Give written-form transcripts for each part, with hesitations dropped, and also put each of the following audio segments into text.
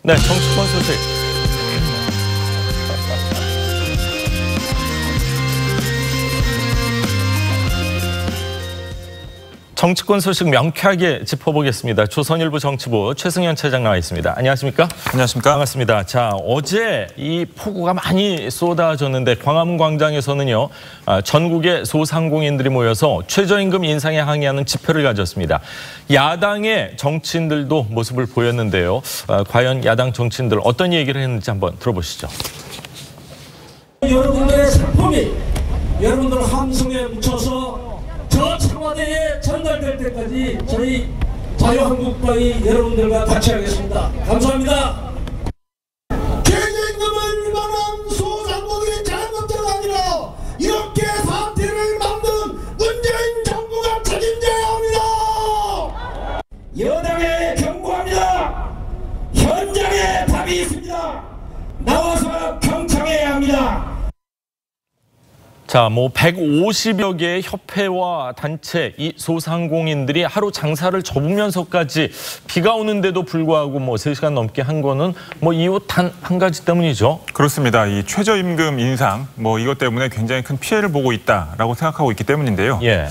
네, 정치권 소식. 정치권 소식 명쾌하게 짚어보겠습니다. 조선일보 정치부 최승현 차장 나와 있습니다. 안녕하십니까? 안녕하십니까? 반갑습니다. 자, 어제 이 폭우가 많이 쏟아졌는데 광화문 광장에서는요, 전국의 소상공인들이 모여서 최저임금 인상에 항의하는 집회를 가졌습니다. 야당의 정치인들도 모습을 보였는데요. 과연 야당 정치인들 어떤 얘기를 했는지 한번 들어보시죠. 여러분들의 상품이 여러분들 함성에 묻혀서 저 청와대에 전달될 때까지 저희 자유한국당이 여러분들과 같이 하겠습니다. 감사합니다. 최저임금을 위반한 소상공인 자영업자가 아니라 이렇게 사태를 만든 문재인 정부가 책임져야 합니다. 여당에 경고합니다. 현장에 답이 있습니다. 나와서 경청해야 합니다. 자, 150여 개의 협회와 단체, 이 소상공인들이 하루 장사를 접으면서까지 비가 오는데도 불구하고 3시간 넘게 한 거는 이유 단 한 가지 때문이죠. 그렇습니다. 이 최저임금 인상, 이것 때문에 굉장히 큰 피해를 보고 있다라고 생각하고 있기 때문인데요. 예.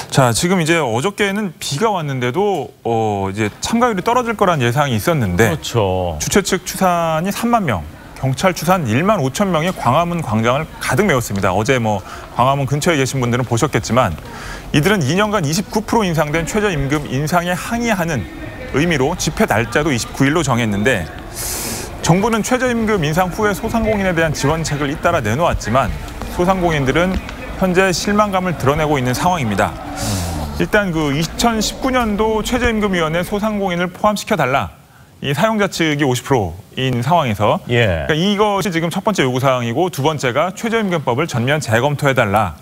자, 지금 이제 어저께는 비가 왔는데도 이제 참가율이 떨어질 거란 예상이 있었는데, 그렇죠. 주최 측 추산이 3만 명. 경찰 추산 1만 5천 명이 광화문 광장을 가득 메웠습니다. 어제 광화문 근처에 계신 분들은 보셨겠지만 이들은 2년간 29% 인상된 최저임금 인상에 항의하는 의미로 집회 날짜도 29일로 정했는데 정부는 최저임금 인상 후에 소상공인에 대한 지원책을 잇따라 내놓았지만 소상공인들은 현재 실망감을 드러내고 있는 상황입니다. 일단 2019년도 최저임금위원회 소상공인을 포함시켜달라. 이 사용자 측이 50%인 상황에서 그러니까 이것이 지금 첫 번째 요구사항이고 두 번째가 최저임금법을 전면 재검토해달라.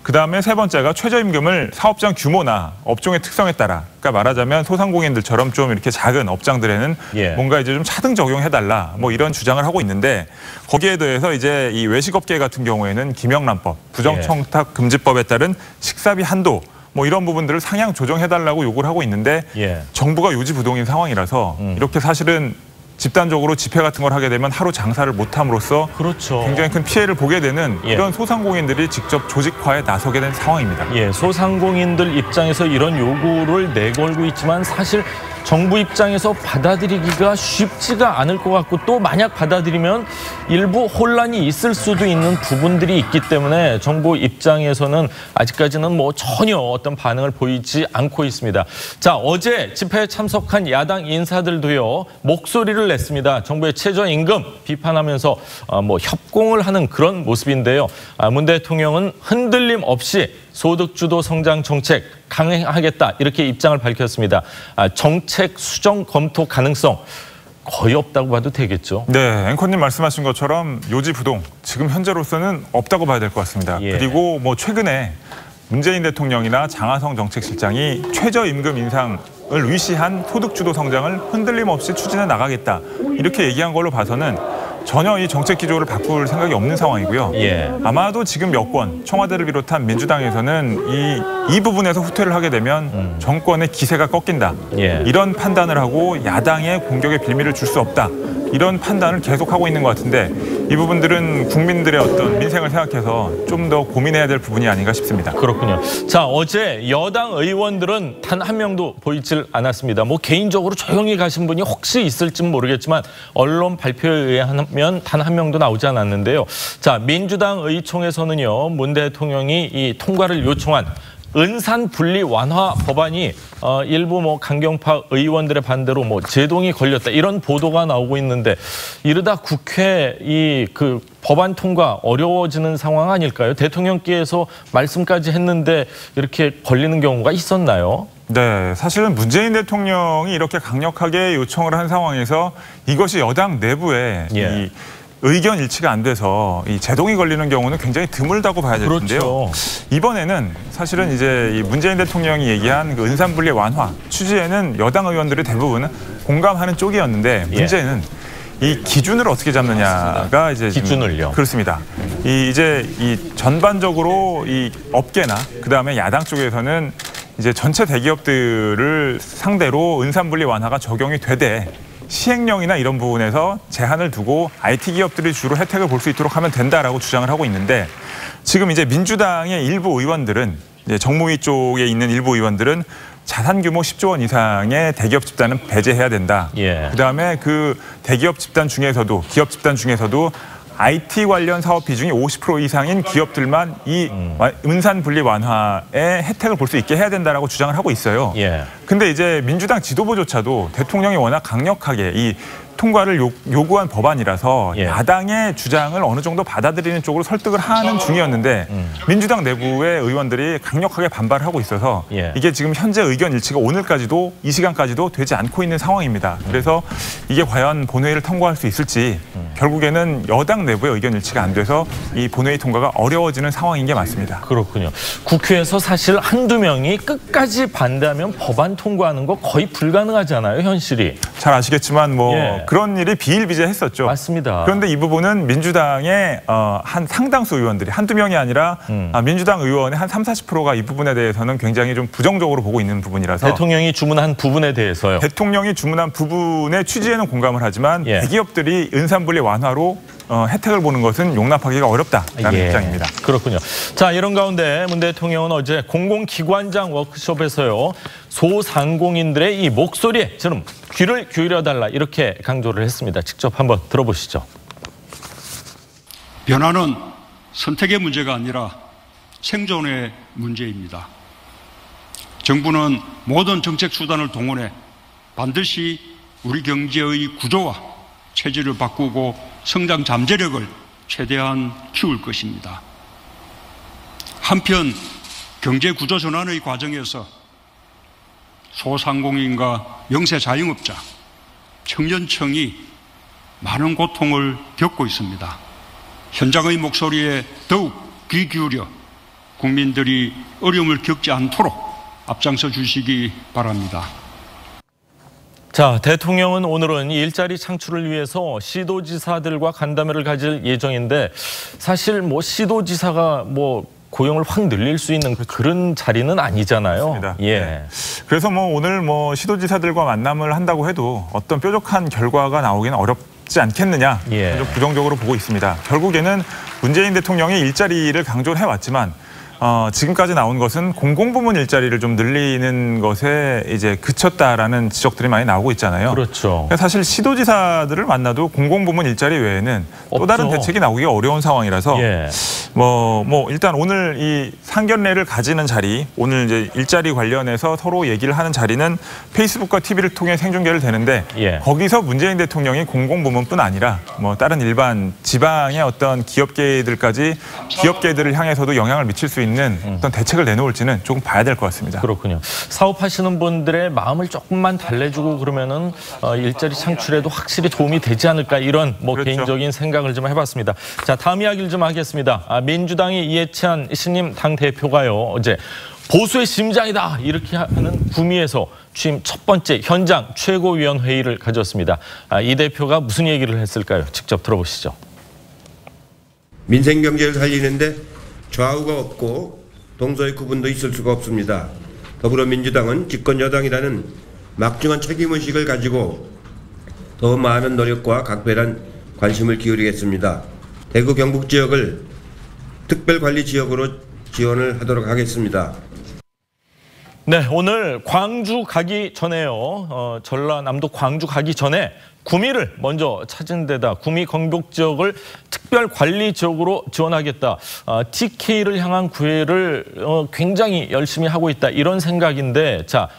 그다음에 세 번째가 최저임금을 사업장 규모나 업종의 특성에 따라 그러니까 말하자면 소상공인들처럼 좀 이렇게 작은 업장들에는 뭔가 이제 좀 차등 적용해달라 이런 주장을 하고 있는데 거기에 대해서 이제 이 외식업계 같은 경우에는 김영란법, 부정청탁 금지법에 따른 식사비 한도 이런 부분들을 상향 조정해달라고 요구를 하고 있는데 정부가 요지부동인 상황이라서 이렇게 사실은 집단적으로 집회 같은 걸 하게 되면 하루 장사를 못함으로써 그렇죠. 굉장히 큰 피해를 보게 되는 이런 소상공인들이 직접 조직화에 나서게 된 상황입니다. 소상공인들 입장에서 이런 요구를 내걸고 있지만 사실 정부 입장에서 받아들이기가 쉽지가 않을 것 같고 또 만약 받아들이면 일부 혼란이 있을 수도 있는 부분들이 있기 때문에 정부 입장에서는 아직까지는 전혀 어떤 반응을 보이지 않고 있습니다. 자, 어제 집회에 참석한 야당 인사들도요 목소리를 냈습니다. 정부의 최저임금 비판하면서 협공을 하는 그런 모습인데요. 문 대통령은 흔들림 없이 소득주도 성장 정책 강행하겠다 이렇게 입장을 밝혔습니다. 정책 수정 검토 가능성 거의 없다고 봐도 되겠죠. 네, 앵커님 말씀하신 것처럼 요지부동 지금 현재로서는 없다고 봐야 될 것 같습니다. 그리고 최근에 문재인 대통령이나 장하성 정책실장이 최저임금 인상을 위시한 소득주도 성장을 흔들림 없이 추진해 나가겠다 이렇게 얘기한 걸로 봐서는 전혀 이 정책 기조를 바꿀 생각이 없는 상황이고요. 아마도 지금 여권, 청와대를 비롯한 민주당에서는 이 부분에서 후퇴를 하게 되면 정권의 기세가 꺾인다. 이런 판단을 하고 야당의 공격의 빌미를 줄 수 없다. 이런 판단을 계속하고 있는 것 같은데 이 부분들은 국민들의 어떤 민생을 생각해서 좀 더 고민해야 될 부분이 아닌가 싶습니다. 그렇군요. 자, 어제 여당 의원들은 단 한 명도 보이질 않았습니다. 개인적으로 조용히 가신 분이 혹시 있을지는 모르겠지만 언론 발표에 의하면 단 한 명도 나오지 않았는데요. 자, 민주당 의총에서는요. 문 대통령이 이 통과를 요청한 은산 분리 완화 법안이 일부 강경파 의원들의 반대로 제동이 걸렸다 이런 보도가 나오고 있는데 이러다 국회 법안 통과 어려워지는 상황 아닐까요? 대통령께서 말씀까지 했는데 이렇게 걸리는 경우가 있었나요? 네, 사실은 문재인 대통령이 이렇게 강력하게 요청을 한 상황에서 이것이 여당 내부에 이 의견 일치가 안 돼서 이 제동이 걸리는 경우는 굉장히 드물다고 봐야 될 텐데요. 이번에는 사실은 이제 이 문재인 대통령이 얘기한 은산 분리 완화 취지에는 여당 의원들이 대부분 공감하는 쪽이었는데 문제는 이 기준을 어떻게 잡느냐가 이제 기준을요. 그렇습니다. 이제 전반적으로 이 업계나 그다음에 야당 쪽에서는 이제 전체 대기업들을 상대로 은산 분리 완화가 적용이 되되 시행령이나 이런 부분에서 제한을 두고 IT 기업들이 주로 혜택을 볼 수 있도록 하면 된다라고 주장을 하고 있는데 지금 이제 민주당의 일부 의원들은 이제 정무위 쪽에 있는 일부 의원들은 자산 규모 10조 원 이상의 대기업 집단은 배제해야 된다. 예. 그다음에 그 대기업 집단 중에서도 기업 집단 중에서도 IT 관련 사업 비중이 50% 이상인 기업들만 이 은산 분리 완화의 혜택을 볼 수 있게 해야 된다라고 주장을 하고 있어요. 예. 근데 이제 민주당 지도부조차도 대통령이 워낙 강력하게 이 통과를 요구한 법안이라서 예. 야당의 주장을 어느 정도 받아들이는 쪽으로 설득을 하는 중이었는데 민주당 내부의 의원들이 강력하게 반발하고 있어서 예. 이게 지금 현재 의견 일치가 오늘까지도 이 시간까지도 되지 않고 있는 상황입니다. 그래서 이게 과연 본회의를 통과할 수 있을지 결국에는 여당 내부의 의견 일치가 안 돼서 이 본회의 통과가 어려워지는 상황인 게 맞습니다. 그렇군요. 국회에서 사실 한두 명이 끝까지 반대하면 법안 통과하는 거 거의 불가능하잖아요, 현실이. 잘 아시겠지만 뭐 예. 그런 일이 비일비재했었죠. 맞습니다. 그런데 이 부분은 민주당의 한 상당수 의원들이 한두 명이 아니라 민주당 의원의 한 30~40%가 이 부분에 대해서는 굉장히 좀 부정적으로 보고 있는 부분이라서 대통령이 주문한 부분에 대해서요. 대통령이 주문한 부분의 취지에는 공감을 하지만 예. 대기업들이 은산분리 완화로 혜택을 보는 것은 용납하기가 어렵다라는 예. 입장입니다. 그렇군요. 자, 이런 가운데 문 대통령은 어제 공공기관장 워크숍에서요. 소상공인들의 이 목소리에 좀 귀를 기울여달라 이렇게 강조를 했습니다. 직접 한번 들어보시죠. 변화는 선택의 문제가 아니라 생존의 문제입니다. 정부는 모든 정책 수단을 동원해 반드시 우리 경제의 구조와 체질을 바꾸고 성장 잠재력을 최대한 키울 것입니다. 한편 경제 구조 전환의 과정에서 소상공인과 영세 자영업자, 청년층이 많은 고통을 겪고 있습니다. 현장의 목소리에 더욱 귀 기울여 국민들이 어려움을 겪지 않도록 앞장서 주시기 바랍니다. 자, 대통령은 오늘은 일자리 창출을 위해서 시도지사들과 간담회를 가질 예정인데 사실 뭐 시도지사가 뭐 고용을 확 늘릴 수 있는 그런 자리는 아니잖아요. 맞습니다. 예. 네. 그래서 뭐 오늘 뭐 시도지사들과 만남을 한다고 해도 어떤 뾰족한 결과가 나오기는 어렵지 않겠느냐. 예. 좀 부정적으로 보고 있습니다. 결국에는 문재인 대통령이 일자리를 강조를 해왔지만 지금까지 나온 것은 공공부문 일자리를 좀 늘리는 것에 이제 그쳤다라는 지적들이 많이 나오고 있잖아요. 그렇죠. 사실 시도지사들을 만나도 공공부문 일자리 외에는 또 없죠. 다른 대책이 나오기가 어려운 상황이라서 예. 뭐 일단 오늘 이 상견례를 가지는 자리, 오늘 이제 일자리 관련해서 서로 얘기를 하는 자리는 페이스북과 TV를 통해 생중계를 되는데 예. 거기서 문재인 대통령이 공공부문뿐 아니라 뭐 다른 일반 지방의 어떤 기업계들까지 기업계들을 향해서도 영향을 미칠 수 있는 어떤 대책을 내놓을지는 조금 봐야 될 것 같습니다. 그렇군요. 사업하시는 분들의 마음을 조금만 달래주고 그러면은 일자리 창출에도 확실히 도움이 되지 않을까 이런 뭐 그렇죠. 개인적인 생각을 좀 해봤습니다. 자, 다음 이야기를 좀 하겠습니다. 민주당의 이해찬 신임 당대표가요. 어제 보수의 심장이다 이렇게 하는 구미에서 취임 첫 번째 현장 최고위원회의를 가졌습니다. 이 대표가 무슨 얘기를 했을까요? 직접 들어보시죠. 민생 경제를 살리는데 좌우가 없고 동서의 구분도 있을 수가 없습니다. 더불어민주당은 집권 여당이라는 막중한 책임의식을 가지고 더 많은 노력과 각별한 관심을 기울이겠습니다. 대구 경북 지역을 특별관리지역으로 지원을 하도록 하겠습니다. 네, 오늘 광주 가기 전에요. 전라남도 광주 가기 전에 구미를 먼저 찾은 데다 구미 경북 지역을 특별관리 지역으로 지원하겠다. TK를 향한 구애를 굉장히 열심히 하고 있다. 이런 생각인데, 자,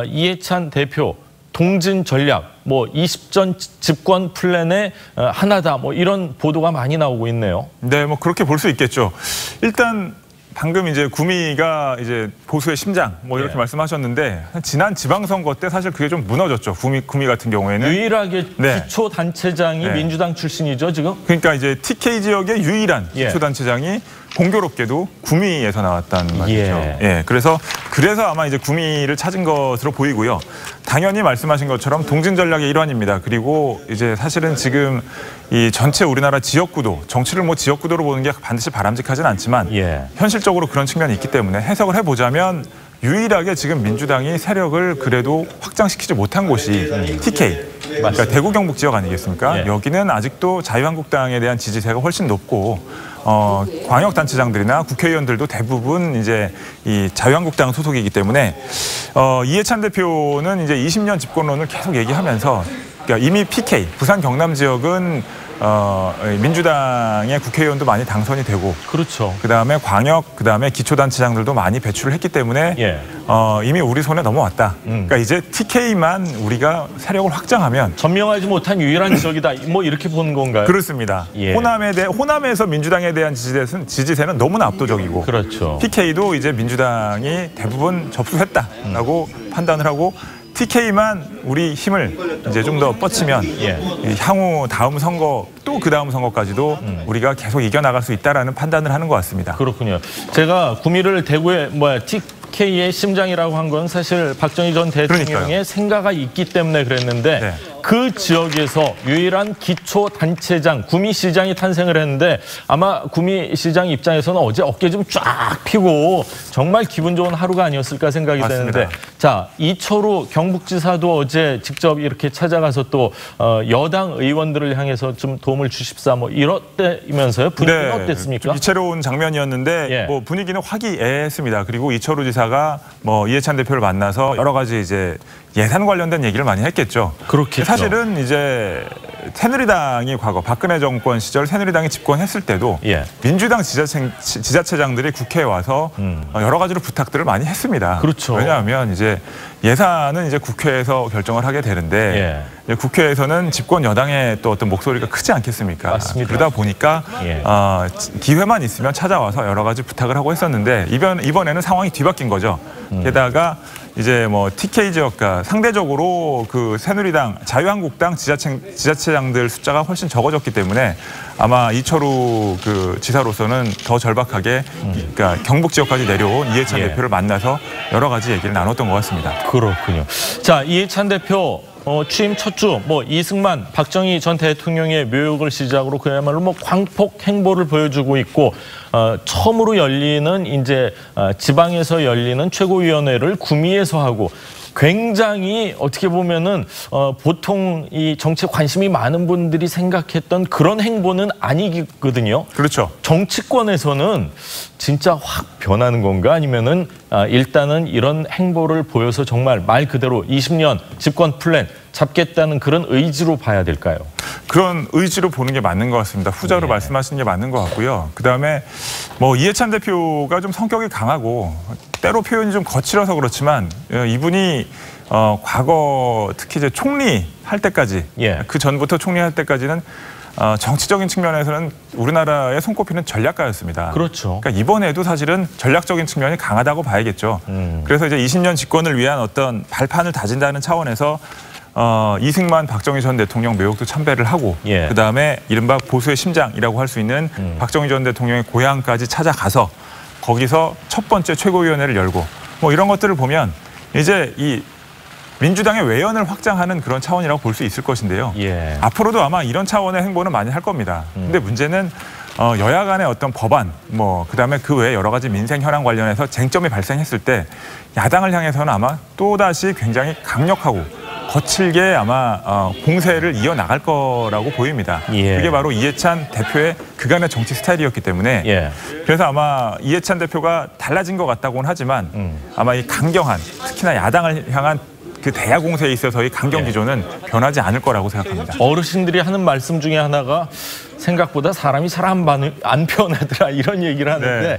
이해찬 대표 동진 전략, 뭐 20전 집권 플랜의 하나다. 뭐 이런 보도가 많이 나오고 있네요. 네, 뭐 그렇게 볼 수 있겠죠. 일단 방금 이제 구미가 이제 보수의 심장 뭐 이렇게 예. 말씀하셨는데 지난 지방선거 때 사실 그게 좀 무너졌죠. 구미 같은 경우에는 유일하게 네. 기초단체장이 네. 민주당 출신이죠, 지금? 그러니까 이제 TK 지역의 유일한 예. 기초단체장이 공교롭게도 구미에서 나왔다는 말이죠. 예. 그래서 아마 이제 구미를 찾은 것으로 보이고요. 당연히 말씀하신 것처럼 동진 전략의 일환입니다. 그리고 이제 사실은 지금 이 전체 우리나라 지역구도, 정치를 뭐 지역구도로 보는 게 반드시 바람직하진 않지만 예. 현실적으로 그런 측면이 있기 때문에 해석을 해보자면 유일하게 지금 민주당이 세력을 그래도 확장시키지 못한 곳이 TK. 그러니까 대구 경북 지역 아니겠습니까? 예. 여기는 아직도 자유한국당에 대한 지지세가 훨씬 높고 광역단체장들이나 국회의원들도 대부분 이제 이 자유한국당 소속이기 때문에 이해찬 대표는 이제 20년 집권론을 계속 얘기하면서 그러니까 이미 PK 부산 경남 지역은 민주당의 국회의원도 많이 당선이 되고 그렇죠. 그다음에 광역 그다음에 기초단체장들도 많이 배출을 했기 때문에 예. 이미 우리 손에 넘어왔다. 그러니까 이제 TK만 우리가 세력을 확장하면 점령하지 못한 유일한 지역이다. 뭐 이렇게 보는 건가요? 그렇습니다. 예. 호남에서 민주당에 대한 지지세는 너무나 압도적이고 그렇죠. PK도 이제 민주당이 대부분 접수했다라고 판단을 하고 TK만 우리 힘을 이제 좀 더 뻗치면 예. 향후 다음 선거 또 그 다음 선거까지도 우리가 계속 이겨나갈 수 있다라는 판단을 하는 것 같습니다. 그렇군요. 제가 구미를 대구의 TK의 심장이라고 한 건 사실 박정희 전 대통령의 그러니까요. 생가가 있기 때문에 그랬는데 네. 그 지역에서 유일한 기초단체장 구미시장이 탄생을 했는데 아마 구미시장 입장에서는 어제 어깨 좀 쫙 펴고 정말 기분 좋은 하루가 아니었을까 생각이 맞습니다. 되는데 자 이철우 경북지사도 어제 직접 이렇게 찾아가서 또 여당 의원들을 향해서 좀 도움을 주십사 뭐 이렇다면서요. 분위기는 어땠습니까? 좀 이채로운 장면이었는데 예. 뭐 분위기는 화기애애했습니다. 그리고 이철우 지사가 뭐 이해찬 대표를 만나서 여러 가지 이제 예산 관련된 얘기를 많이 했겠죠. 그렇겠죠. 사실은 이제 새누리당이 과거 박근혜 정권 시절 새누리당이 집권했을 때도 예. 민주당 지자체장들이 국회에 와서 여러 가지로 부탁들을 많이 했습니다. 그렇죠. 왜냐하면 이제 예산은 이제 국회에서 결정을 하게 되는데 예. 이제 국회에서는 집권 여당의 또 어떤 목소리가 크지 않겠습니까? 맞습니다. 그러다 보니까 예. 기회만 있으면 찾아와서 여러 가지 부탁을 하고 했었는데 이번에는 상황이 뒤바뀐 거죠. 게다가 이제 뭐 TK 지역과 상대적으로 그 새누리당, 자유한국당 지자체장들 숫자가 훨씬 적어졌기 때문에 아마 이철우 그 지사로서는 더 절박하게 그러니까 경북 지역까지 내려온 이해찬 예. 대표를 만나서 여러 가지 얘기를 나눴던 것 같습니다. 그렇군요. 자, 이해찬 대표 취임 첫 주 이승만, 박정희 전 대통령의 묘역을 시작으로 그야말로 광폭 행보를 보여주고 있고 처음으로 열리는 이제 지방에서 열리는 최고위원회를 구미에서 하고 굉장히 어떻게 보면은 보통 이 정치에 관심이 많은 분들이 생각했던 그런 행보는 아니거든요. 그렇죠. 정치권에서는 진짜 확 변하는 건가 아니면은 일단은 이런 행보를 보여서 정말 말 그대로 20년 집권 플랜 잡겠다는 그런 의지로 봐야 될까요? 그런 의지로 보는 게 맞는 것 같습니다. 후자로 말씀하시는 게 맞는 것 같고요. 그다음에 뭐 이해찬 대표가 좀 성격이 강하고 때로 표현이 좀 거칠어서 그렇지만 이분이 과거 특히 이제 총리 할 때까지 그 전부터 총리 할 때까지는 정치적인 측면에서는 우리나라의 손꼽히는 전략가였습니다. 그렇죠. 그러니까 이번에도 사실은 전략적인 측면이 강하다고 봐야겠죠. 그래서 이제 20년 집권을 위한 어떤 발판을 다진다는 차원에서 이승만, 박정희 전 대통령 묘역도 참배를 하고 그다음에 이른바 보수의 심장이라고 할 수 있는 박정희 전 대통령의 고향까지 찾아가서 거기서 첫 번째 최고위원회를 열고 뭐 이런 것들을 보면 이제 이 민주당의 외연을 확장하는 그런 차원이라고 볼 수 있을 것인데요. 앞으로도 아마 이런 차원의 행보는 많이 할 겁니다. 근데 문제는 여야 간의 어떤 법안, 그다음에 그 외에 여러 가지 민생 현안 관련해서 쟁점이 발생했을 때 야당을 향해서는 아마 또다시 굉장히 강력하고 거칠게 아마 공세를 이어나갈 거라고 보입니다. 그게 바로 이해찬 대표의 그간의 정치 스타일이었기 때문에 그래서 아마 이해찬 대표가 달라진 것 같다고는 하지만 아마 이 강경한 특히나 야당을 향한 그 대야 공세에 있어서의 강경 기조는 변하지 않을 거라고 생각합니다. 어르신들이 하는 말씀 중에 하나가 생각보다 사람이 잘 안 변하더라 이런 얘기를 하는데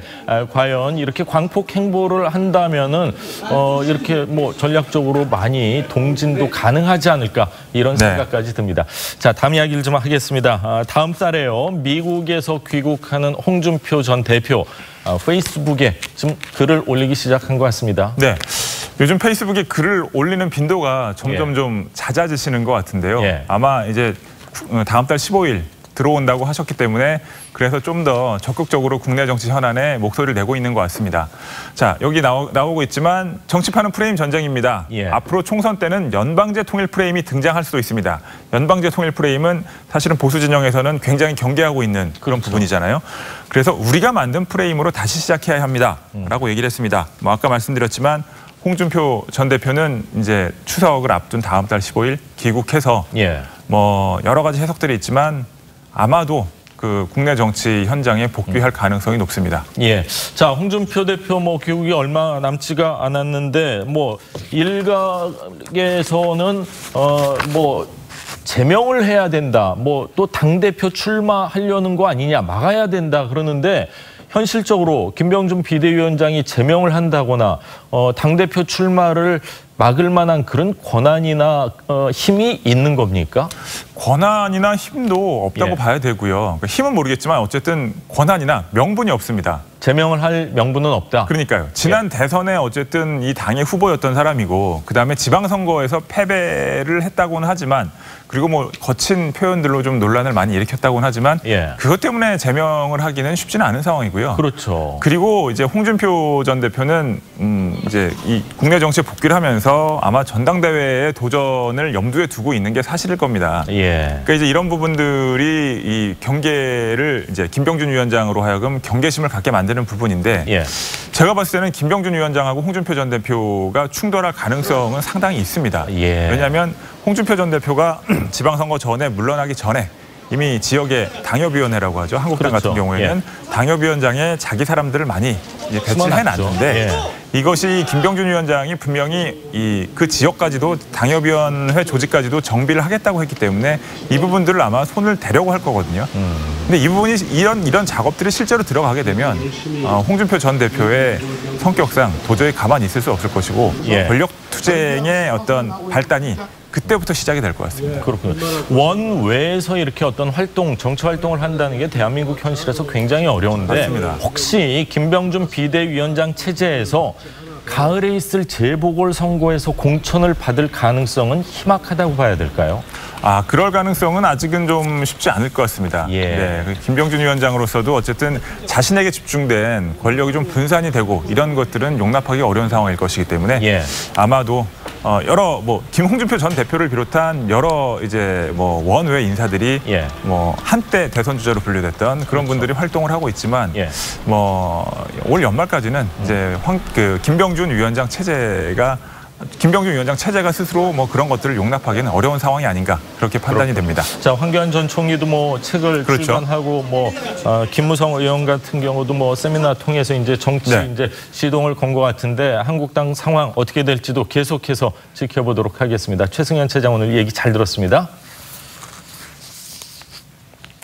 과연 이렇게 광폭 행보를 한다면은 이렇게 전략적으로 많이 동진도 가능하지 않을까 이런 생각까지 듭니다. 자, 다음 이야기를 좀 하겠습니다. 다음 달에요. 미국에서 귀국하는 홍준표 전 대표 페이스북에 좀 글을 올리기 시작한 것 같습니다. 네. 요즘 페이스북에 글을 올리는 빈도가 점점 좀 잦아지시는 것 같은데요. 아마 이제 다음 달 15일 들어온다고 하셨기 때문에 그래서 좀 더 적극적으로 국내 정치 현안에 목소리를 내고 있는 것 같습니다. 자, 여기 나오고 있지만 정치판은 프레임 전쟁입니다. 앞으로 총선 때는 연방제 통일 프레임이 등장할 수도 있습니다. 연방제 통일 프레임은 사실은 보수 진영에서는 굉장히 경계하고 있는 그런 부분이잖아요. 그래서 우리가 만든 프레임으로 다시 시작해야 합니다. 라고 얘기를 했습니다. 아까 말씀드렸지만 홍준표 전 대표는 이제 추석을 앞둔 다음 달 15일 귀국해서 뭐 여러 가지 해석들이 있지만 아마도 그 국내 정치 현장에 복귀할 가능성이 높습니다. 자, 홍준표 대표 뭐 귀국이 얼마 남지가 않았는데 뭐 일각에서는 뭐 제명을 해야 된다. 뭐 또 당대표 출마하려는 거 아니냐. 막아야 된다. 그러는데 현실적으로 김병준 비대위원장이 제명을 한다거나 당대표 출마를 막을 만한 그런 권한이나 힘이 있는 겁니까? 권한이나 힘도 없다고 봐야 되고요. 그러니까 힘은 모르겠지만 어쨌든 권한이나 명분이 없습니다. 제명을 할 명분은 없다. 그러니까요. 지난 대선에 어쨌든 이 당의 후보였던 사람이고 그다음에 지방선거에서 패배를 했다고는 하지만 그리고 뭐 거친 표현들로 좀 논란을 많이 일으켰다고는 하지만 그것 때문에 제명을 하기는 쉽지는 않은 상황이고요. 그렇죠. 그리고 이제 홍준표 전 대표는 이제 이 국내 정치에 복귀를 하면서 아마 전당대회에 도전을 염두에 두고 있는 게 사실일 겁니다. 그러니까 이제 이런 부분들이 이 경계를 이제 김병준 위원장으로 하여금 경계심을 갖게 만드는 부분인데 제가 봤을 때는 김병준 위원장하고 홍준표 전 대표가 충돌할 가능성은 상당히 있습니다. 왜냐하면 홍준표 전 대표가 지방선거 전에 물러나기 전에 이미 지역의 당협위원회라고 하죠. 한국당 같은 경우에는 당협위원장에 자기 사람들을 많이 배치를 해놨는데 이것이 김병준 위원장이 분명히 그 지역까지도 당협위원회 조직까지도 정비를 하겠다고 했기 때문에 이 부분들을 아마 손을 대려고 할 거거든요. 근데 이 부분이 이런 작업들이 실제로 들어가게 되면 홍준표 전 대표의 성격상 도저히 가만히 있을 수 없을 것이고 권력 투쟁의 어떤 발단이 그때부터 시작이 될 것 같습니다. 그렇군요. 원외에서 이렇게 어떤 정치 활동을 한다는 게 대한민국 현실에서 굉장히 어려운데 맞습니다. 혹시 김병준 비대위원장 체제에서 가을에 있을 재보궐선거에서 공천을 받을 가능성은 희박하다고 봐야 될까요? 그럴 가능성은 아직은 좀 쉽지 않을 것 같습니다. 김병준 위원장으로서도 어쨌든 자신에게 집중된 권력이 좀 분산이 되고 이런 것들은 용납하기 어려운 상황일 것이기 때문에 아마도 여러 홍준표 전 대표를 비롯한 여러 이제 원외 인사들이 한때 대선 주자로 분류됐던 그런 분들이 활동을 하고 있지만 올 연말까지는 이제 김병준 위원장 체제가 스스로 그런 것들을 용납하기는 어려운 상황이 아닌가 그렇게 판단이 됩니다. 자, 황교안 전 총리도 책을 출간하고 김무성 의원 같은 경우도 세미나 통해서 이제 정치 이제 시동을 건 것 같은데 한국당 상황 어떻게 될지도 계속해서 지켜보도록 하겠습니다. 최승현 차장 오늘 얘기 잘 들었습니다.